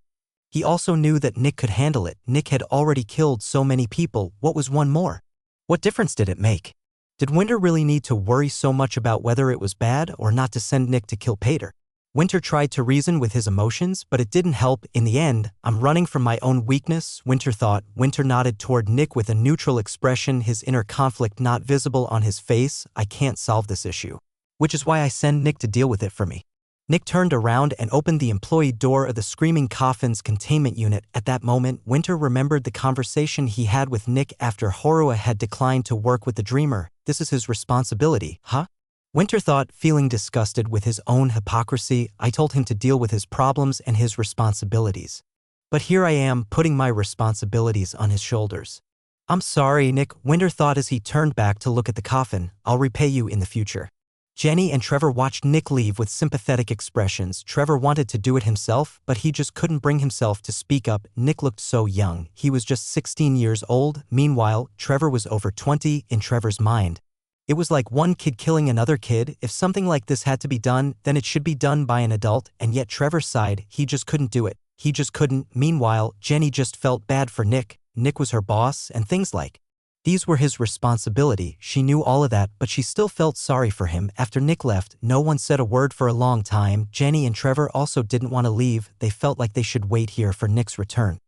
he also knew that Nick could handle it. Nick had already killed so many people. What was one more? What difference did it make? Did Winter really need to worry so much about whether it was bad or not to send Nick to kill Pater? Winter tried to reason with his emotions, but it didn't help. In the end, I'm running from my own weakness, Winter thought. Winter nodded toward Nick with a neutral expression, his inner conflict not visible on his face. I can't solve this issue, which is why I send Nick to deal with it for me. Nick turned around and opened the employee door of the Screaming Coffin's containment unit. At that moment, Winter remembered the conversation he had with Nick after Horua had declined to work with the Dreamer. This is his responsibility, huh? Winter thought, feeling disgusted with his own hypocrisy. I told him to deal with his problems and his responsibilities. But here I am, putting my responsibilities on his shoulders. I'm sorry, Nick, Winter thought as he turned back to look at the coffin. I'll repay you in the future. Jenny and Trevor watched Nick leave with sympathetic expressions. Trevor wanted to do it himself, but he just couldn't bring himself to speak up. Nick looked so young. He was just 16 years old. Meanwhile, Trevor was over 20 in Trevor's mind. It was like one kid killing another kid. If something like this had to be done, then it should be done by an adult, and yet Trevor sighed. He just couldn't do it. He just couldn't. Meanwhile, Jenny just felt bad for Nick. Nick was her boss, and things like these were his responsibility. She knew all of that, but she still felt sorry for him. After Nick left, no one said a word for a long time. Jenny and Trevor also didn't want to leave. They felt like they should wait here for Nick's return.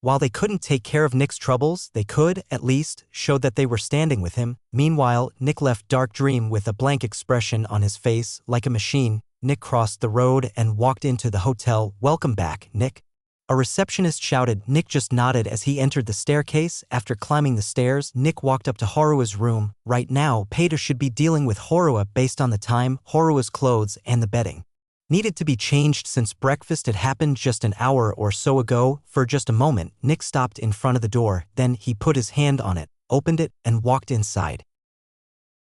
While they couldn't take care of Nick's troubles, they could, at least, show that they were standing with him. Meanwhile, Nick left Dark Dream with a blank expression on his face, like a machine. Nick crossed the road and walked into the hotel. Welcome back, Nick. A receptionist shouted. Nick just nodded as he entered the staircase. After climbing the stairs, Nick walked up to Horua's room. Right now, Pater should be dealing with Horua based on the time, Horua's clothes, and the bedding. needed to be changed since breakfast had happened just an hour or so ago. For just a moment, Nick stopped in front of the door, then he put his hand on it, opened it, and walked inside.